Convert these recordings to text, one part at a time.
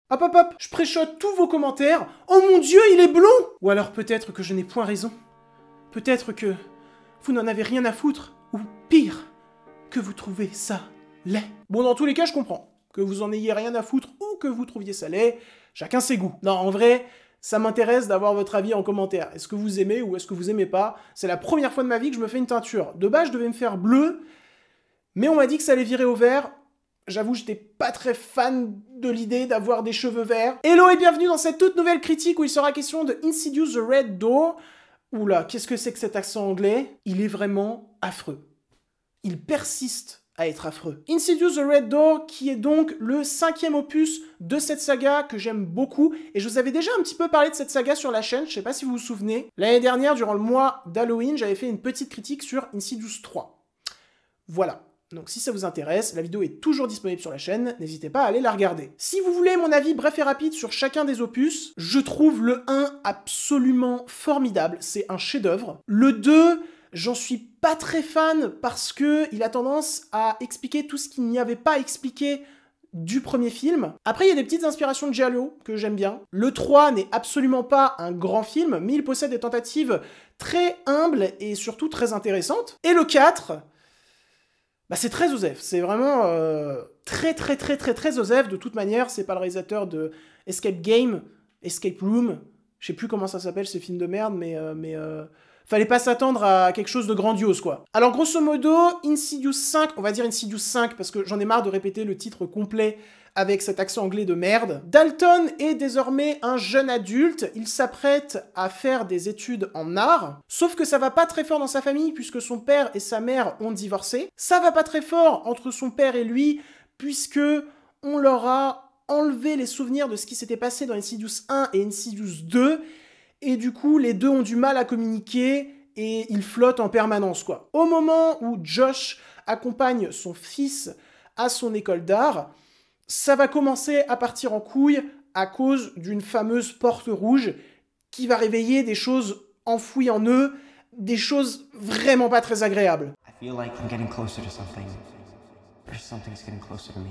Hop hop hop, je préchote tous vos commentaires. Oh mon Dieu, il est blond! Ou alors peut-être que je n'ai point raison. Peut-être que vous n'en avez rien à foutre. Ou pire, que vous trouvez ça laid. Bon, dans tous les cas, je comprends. Que vous en ayez rien à foutre ou que vous trouviez ça laid, chacun ses goûts. Non, en vrai, ça m'intéresse d'avoir votre avis en commentaire. Est-ce que vous aimez ou est-ce que vous aimez pas? C'est la première fois de ma vie que je me fais une teinture. De base, je devais me faire bleu, mais on m'a dit que ça allait virer au vert. J'avoue, j'étais pas très fan de l'idée d'avoir des cheveux verts. Hello et bienvenue dans cette toute nouvelle critique où il sera question de Insidious the Red Door. Oula, qu'est-ce que c'est que cet accent anglais? Il est vraiment affreux. Il persiste à être affreux. Insidious the Red Door, qui est donc le 5e opus de cette saga que j'aime beaucoup, et je vous avais déjà un petit peu parlé de cette saga sur la chaîne, je sais pas si vous vous souvenez. L'année dernière, durant le mois d'Halloween, j'avais fait une petite critique sur Insidious 3. Voilà. Donc si ça vous intéresse, la vidéo est toujours disponible sur la chaîne, n'hésitez pas à aller la regarder. Si vous voulez mon avis bref et rapide sur chacun des opus, je trouve le 1 absolument formidable, c'est un chef-d'œuvre. Le 2, j'en suis pas très fan parce que il a tendance à expliquer tout ce qu'il n'y avait pas expliqué du premier film. Après, il y a des petites inspirations de Giallo que j'aime bien. Le 3 n'est absolument pas un grand film, mais il possède des tentatives très humbles et surtout très intéressantes. Et le 4... bah c'est très Osef, c'est vraiment très Osef. De toute manière, c'est pas le réalisateur de Escape Game, Escape Room, je sais plus comment ça s'appelle ces films de merde, mais fallait pas s'attendre à quelque chose de grandiose, quoi. Alors grosso modo, Insidious 5, on va dire Insidious 5, parce que j'en ai marre de répéter le titre complet avec cet accent anglais de merde. Dalton est désormais un jeune adulte, il s'apprête à faire des études en art, sauf que ça va pas très fort dans sa famille puisque son père et sa mère ont divorcé. Ça va pas très fort entre son père et lui puisque on leur a enlevé les souvenirs de ce qui s'était passé dans Insidious 1 et Insidious 2, et du coup les deux ont du mal à communiquer et ils flottent en permanence, quoi. Au moment où Josh accompagne son fils à son école d'art, ça va commencer à partir en couille à cause d'une fameuse porte rouge qui va réveiller des choses enfouies en eux, des choses vraiment pas très agréables. I feel like I'm getting closer to something. Or something's getting closer to me.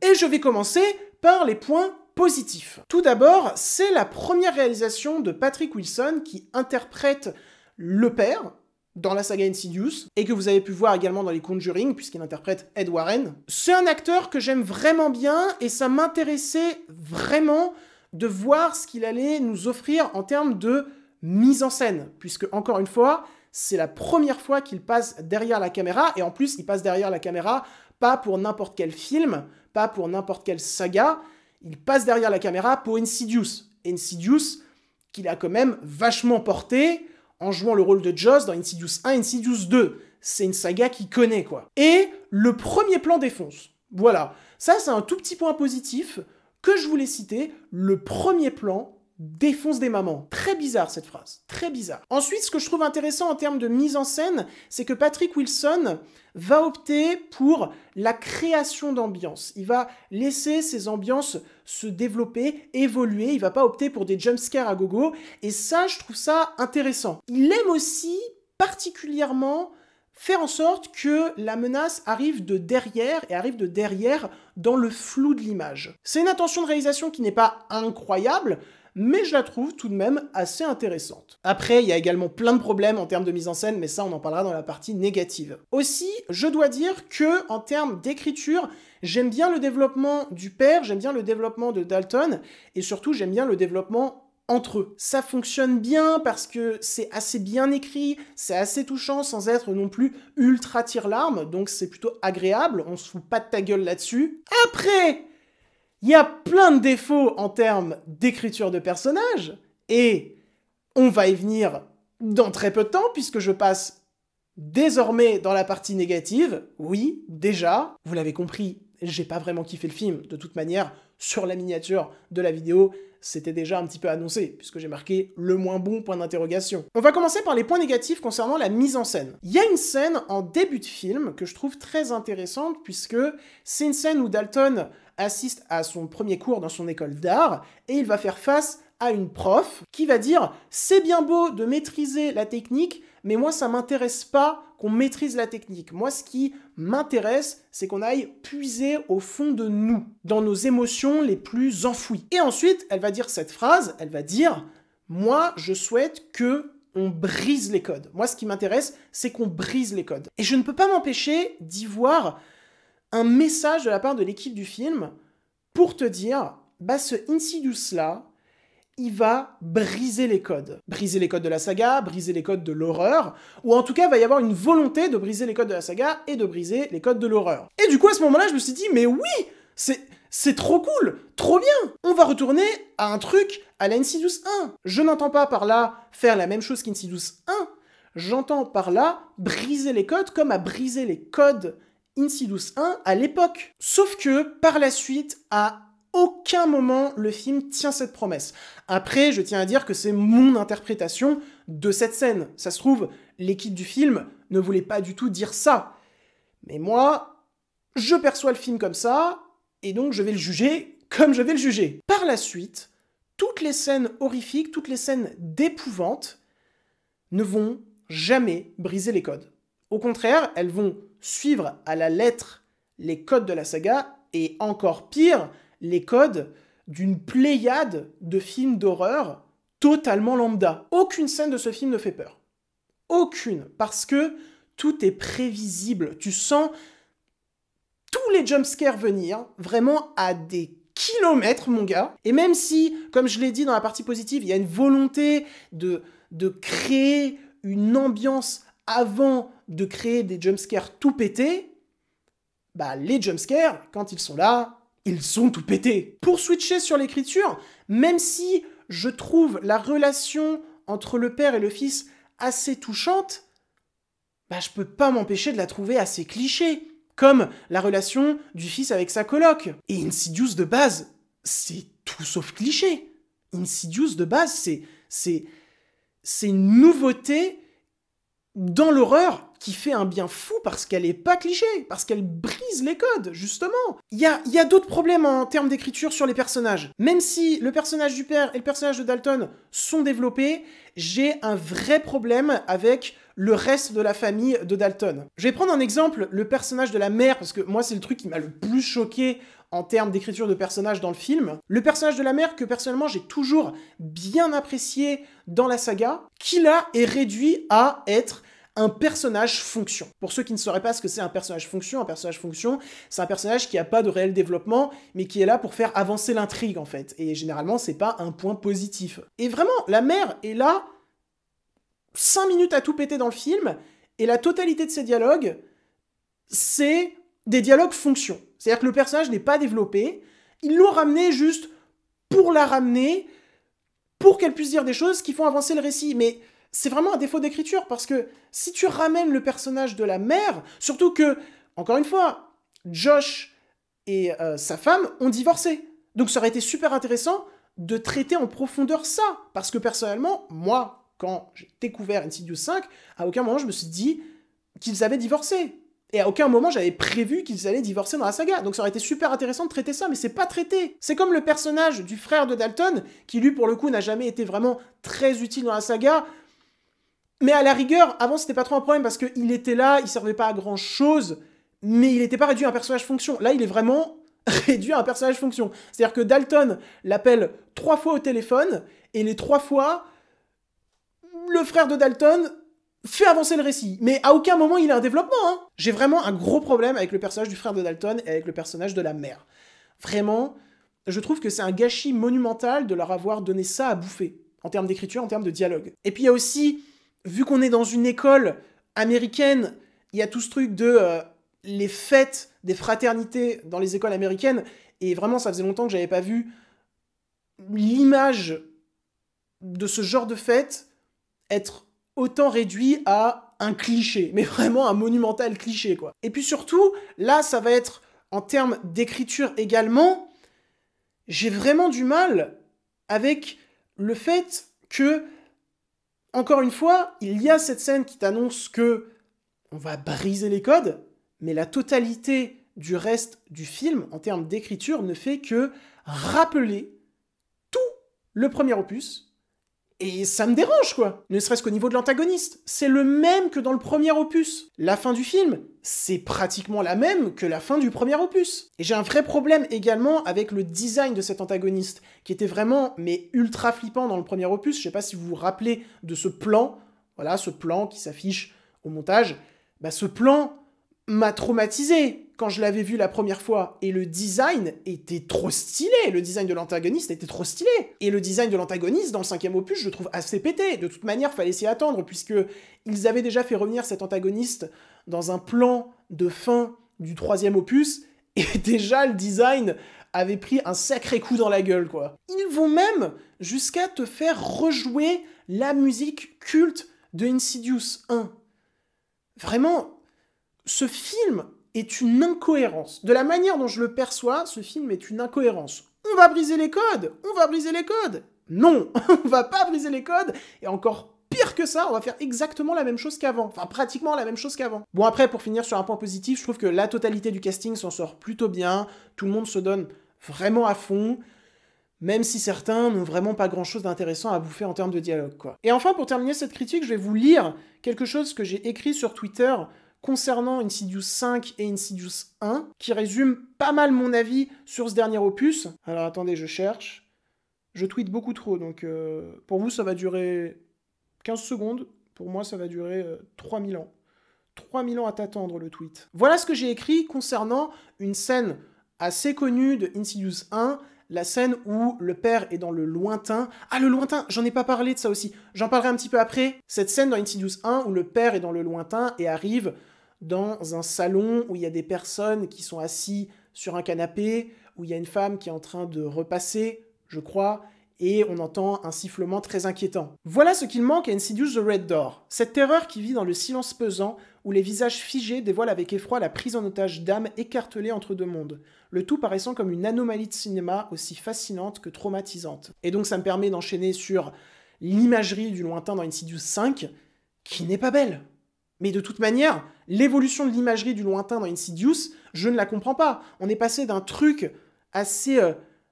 Et je vais commencer par les points positifs. Tout d'abord, c'est la première réalisation de Patrick Wilson qui interprète le père dans la saga Insidious, et que vous avez pu voir également dans les Conjuring, puisqu'il interprète Ed Warren. C'est un acteur que j'aime vraiment bien, et ça m'intéressait vraiment de voir ce qu'il allait nous offrir en termes de mise en scène, puisque, encore une fois, c'est la première fois qu'il passe derrière la caméra, et en plus, il passe derrière la caméra pas pour n'importe quel film, pas pour n'importe quelle saga, il passe derrière la caméra pour Insidious. Insidious, qu'il a quand même vachement porté, en jouant le rôle de Joss dans Insidious 1 et Insidious 2. C'est une saga qu'il connaît, quoi. Et le premier plan défonce. Voilà. Ça, c'est un tout petit point positif que je voulais citer. Le premier plan défonce des mamans. Très bizarre, cette phrase. Très bizarre. Ensuite, ce que je trouve intéressant en termes de mise en scène, c'est que Patrick Wilson va opter pour la création d'ambiance. Il va laisser ces ambiances se développer, évoluer. Il va pas opter pour des jumpscares à gogo. Et ça, je trouve ça intéressant. Il aime aussi particulièrement faire en sorte que la menace arrive de derrière, et arrive de derrière dans le flou de l'image. C'est une intention de réalisation qui n'est pas incroyable, mais je la trouve tout de même assez intéressante. Après, il y a également plein de problèmes en termes de mise en scène, mais ça, on en parlera dans la partie négative. Aussi, je dois dire que, en termes d'écriture, j'aime bien le développement du père, j'aime bien le développement de Dalton, et surtout, j'aime bien le développement entre eux. Ça fonctionne bien parce que c'est assez bien écrit, c'est assez touchant sans être non plus ultra tire-larme, donc c'est plutôt agréable, on se fout pas de ta gueule là-dessus. Après, il y a plein de défauts en termes d'écriture de personnages, et on va y venir dans très peu de temps, puisque je passe désormais dans la partie négative. Oui, déjà, vous l'avez compris, j'ai pas vraiment kiffé le film. De toute manière, sur la miniature de la vidéo, c'était déjà un petit peu annoncé, puisque j'ai marqué le moins bon point d'interrogation. On va commencer par les points négatifs concernant la mise en scène. Il y a une scène en début de film que je trouve très intéressante, puisque c'est une scène où Dalton assiste à son premier cours dans son école d'art, et il va faire face à une prof qui va dire « C'est bien beau de maîtriser la technique, mais moi, ça m'intéresse pas qu'on maîtrise la technique. Moi, ce qui m'intéresse, c'est qu'on aille puiser au fond de nous, dans nos émotions les plus enfouies. Et ensuite, elle va dire cette phrase, elle va dire « Moi, je souhaite que on brise les codes. Moi, ce qui m'intéresse, c'est qu'on brise les codes. » Et je ne peux pas m'empêcher d'y voir un message de la part de l'équipe du film pour te dire « Bah, ce Insidious-là, il va briser les codes. Briser les codes de la saga, briser les codes de l'horreur, ou en tout cas, il va y avoir une volonté de briser les codes de la saga et de briser les codes de l'horreur. » Et du coup, à ce moment-là, je me suis dit, mais oui, c'est trop cool, trop bien. On va retourner à un truc à la Insidious 1. Je n'entends pas par là faire la même chose qu'Insidious 1, j'entends par là briser les codes comme à briser les codes Insidious 1 à l'époque. Sauf que, par la suite, à aucun moment le film tient cette promesse. Après, je tiens à dire que c'est mon interprétation de cette scène. Ça se trouve, l'équipe du film ne voulait pas du tout dire ça. Mais moi, je perçois le film comme ça, et donc je vais le juger comme je vais le juger. Par la suite, toutes les scènes horrifiques, toutes les scènes d'épouvante ne vont jamais briser les codes. Au contraire, elles vont suivre à la lettre les codes de la saga, et encore pire, les codes d'une pléiade de films d'horreur totalement lambda. Aucune scène de ce film ne fait peur. Aucune. Parce que tout est prévisible. Tu sens tous les jumpscares venir, vraiment à des kilomètres, mon gars. Et même si, comme je l'ai dit dans la partie positive, il y a une volonté de créer une ambiance avant de créer des jumpscares tout pétés, bah les jumpscares, quand ils sont là, ils sont tout pétés. Pour switcher sur l'écriture, même si je trouve la relation entre le père et le fils assez touchante, bah je peux pas m'empêcher de la trouver assez cliché. Comme la relation du fils avec sa coloc. Et Insidious de base, c'est tout sauf cliché. Insidious de base, c'est une nouveauté dans l'horreur qui fait un bien fou parce qu'elle est pas cliché, parce qu'elle brise les codes, justement. Il y a d'autres problèmes en termes d'écriture sur les personnages. Même si le personnage du père et le personnage de Dalton sont développés, j'ai un vrai problème avec le reste de la famille de Dalton. Je vais prendre un exemple, le personnage de la mère, parce que moi c'est le truc qui m'a le plus choqué en termes d'écriture de personnages dans le film. Le personnage de la mère que personnellement j'ai toujours bien apprécié dans la saga, qui là est réduit à être un personnage fonction. Pour ceux qui ne sauraient pas ce que c'est un personnage fonction, c'est un personnage qui n'a pas de réel développement, mais qui est là pour faire avancer l'intrigue, en fait. Et généralement, c'est pas un point positif. Et vraiment, la mère est là 5 minutes à tout péter dans le film, et la totalité de ses dialogues, c'est des dialogues fonction. C'est-à-dire que le personnage n'est pas développé, ils l'ont ramené juste pour la ramener, pour qu'elle puisse dire des choses qui font avancer le récit. Mais c'est vraiment un défaut d'écriture, parce que si tu ramènes le personnage de la mère, surtout que, encore une fois, Josh et sa femme ont divorcé. Donc ça aurait été super intéressant de traiter en profondeur ça. Parce que personnellement, moi, quand j'ai découvert Insidious 5, à aucun moment je me suis dit qu'ils avaient divorcé. Et à aucun moment j'avais prévu qu'ils allaient divorcer dans la saga. Donc ça aurait été super intéressant de traiter ça, mais c'est pas traité. C'est comme le personnage du frère de Dalton, qui lui pour le coup n'a jamais été vraiment très utile dans la saga. Mais à la rigueur, avant c'était pas trop un problème parce qu'il était là, il servait pas à grand chose, mais il était pas réduit à un personnage fonction. Là il est vraiment réduit à un personnage fonction. C'est-à-dire que Dalton l'appelle 3 fois au téléphone, et les 3 fois, le frère de Dalton fait avancer le récit. Mais à aucun moment il a un développement, hein. J'ai vraiment un gros problème avec le personnage du frère de Dalton et avec le personnage de la mère. Vraiment, je trouve que c'est un gâchis monumental de leur avoir donné ça à bouffer, en termes d'écriture, en termes de dialogue. Et puis il y a aussi, vu qu'on est dans une école américaine, il y a tout ce truc de les fêtes des fraternités dans les écoles américaines, et vraiment ça faisait longtemps que j'avais pas vu l'image de ce genre de fête être autant réduit à un cliché, mais vraiment un monumental cliché, quoi. Et puis surtout, là, ça va être, en termes d'écriture également, j'ai vraiment du mal avec le fait que, encore une fois, il y a cette scène qui t'annonce que on va briser les codes, mais la totalité du reste du film, en termes d'écriture, ne fait que rappeler tout le premier opus, Et ça me dérange, quoi. Ne serait-ce qu'au niveau de l'antagoniste. C'est le même que dans le premier opus. La fin du film, c'est pratiquement la même que la fin du premier opus. Et j'ai un vrai problème également avec le design de cet antagoniste, qui était vraiment, mais ultra flippant dans le premier opus. Je sais pas si vous vous rappelez de ce plan, voilà, ce plan qui s'affiche au montage. Bah, ce plan m'a traumatisé quand je l'avais vu la première fois. Et le design était trop stylé. Le design de l'antagoniste était trop stylé. Et le design de l'antagoniste, dans le 5e opus, je le trouve assez pété. De toute manière, fallait s'y attendre, puisque ils avaient déjà fait revenir cet antagoniste dans un plan de fin du 3e opus, et déjà le design avait pris un sacré coup dans la gueule, quoi. Ils vont même jusqu'à te faire rejouer la musique culte de Insidious 1. Vraiment, ce film est une incohérence. De la manière dont je le perçois, ce film est une incohérence. On va briser les codes. On va briser les codes. Non, on va pas briser les codes. Et encore pire que ça, on va faire exactement la même chose qu'avant. Enfin, pratiquement la même chose qu'avant. Bon, après, pour finir sur un point positif, je trouve que la totalité du casting s'en sort plutôt bien. Tout le monde se donne vraiment à fond. Même si certains n'ont vraiment pas grand-chose d'intéressant à bouffer en termes de dialogue, quoi. Et enfin, pour terminer cette critique, je vais vous lire quelque chose que j'ai écrit sur Twitter concernant Insidious 5 et Insidious 1, qui résume pas mal mon avis sur ce dernier opus. Alors attendez, je cherche. Je tweete beaucoup trop, donc pour vous, ça va durer 15 secondes. Pour moi, ça va durer 3000 ans. 3000 ans à t'attendre, le tweet. Voilà ce que j'ai écrit concernant une scène assez connue de Insidious 1, la scène où le père est dans le lointain. Ah, le lointain, j'en ai pas parlé de ça aussi. J'en parlerai un petit peu après. Cette scène dans Insidious 1 où le père est dans le lointain et arrive dans un salon où il y a des personnes qui sont assis sur un canapé, où il y a une femme qui est en train de repasser, je crois, et on entend un sifflement très inquiétant. Voilà ce qu'il manque à Insidious The Red Door. Cette terreur qui vit dans le silence pesant, où les visages figés dévoilent avec effroi la prise en otage d'âmes écartelées entre deux mondes. Le tout paraissant comme une anomalie de cinéma aussi fascinante que traumatisante. Et donc ça me permet d'enchaîner sur l'imagerie du lointain dans Insidious 5, qui n'est pas belle. Mais de toute manière, l'évolution de l'imagerie du lointain dans Insidious, je ne la comprends pas. On est passé d'un truc assez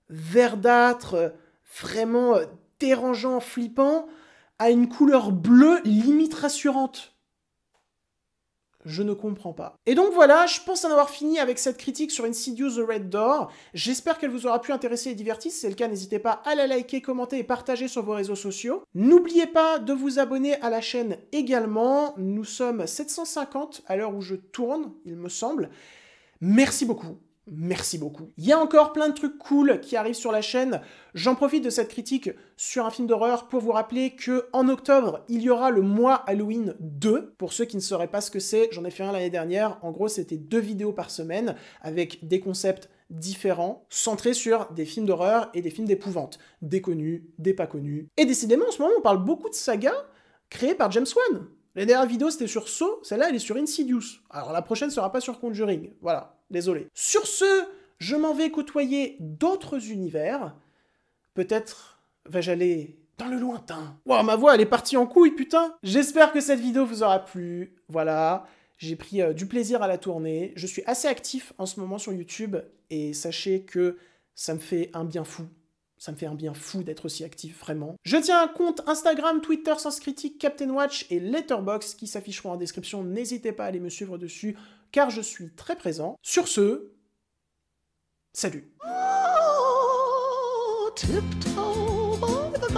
verdâtre, vraiment dérangeant, flippant, à une couleur bleue limite rassurante. Je ne comprends pas. Et donc voilà, je pense en avoir fini avec cette critique sur Insidious The Red Door. J'espère qu'elle vous aura pu intéresser et divertir. Si c'est le cas, n'hésitez pas à la liker, commenter et partager sur vos réseaux sociaux. N'oubliez pas de vous abonner à la chaîne également. Nous sommes 750 à l'heure où je tourne, il me semble. Merci beaucoup. Merci beaucoup. Il y a encore plein de trucs cool qui arrivent sur la chaîne. J'en profite de cette critique sur un film d'horreur pour vous rappeler que en octobre, il y aura le mois Halloween 2. Pour ceux qui ne sauraient pas ce que c'est, j'en ai fait un l'année dernière. En gros, c'était 2 vidéos par semaine avec des concepts différents, centrés sur des films d'horreur et des films d'épouvante. Des connus, des pas connus. Et décidément, en ce moment, on parle beaucoup de sagas créées par James Wan. La dernière vidéo, c'était sur Saw, celle-là, elle est sur Insidious. Alors la prochaine sera pas sur Conjuring, voilà, désolé. Sur ce, je m'en vais côtoyer d'autres univers. Peut-être vais-je aller dans le lointain. Wow, ma voix, elle est partie en couille, putain. J'espère que cette vidéo vous aura plu, voilà. J'ai pris du plaisir à la tourner. Je suis assez actif en ce moment sur YouTube, et sachez que ça me fait un bien fou. Ça me fait un bien fou d'être aussi actif, vraiment. Je tiens un compte Instagram, Twitter, Sens Critique, Captain Watch et Letterboxd qui s'afficheront en description. N'hésitez pas à aller me suivre dessus, car je suis très présent. Sur ce, salut. Tiptoe by the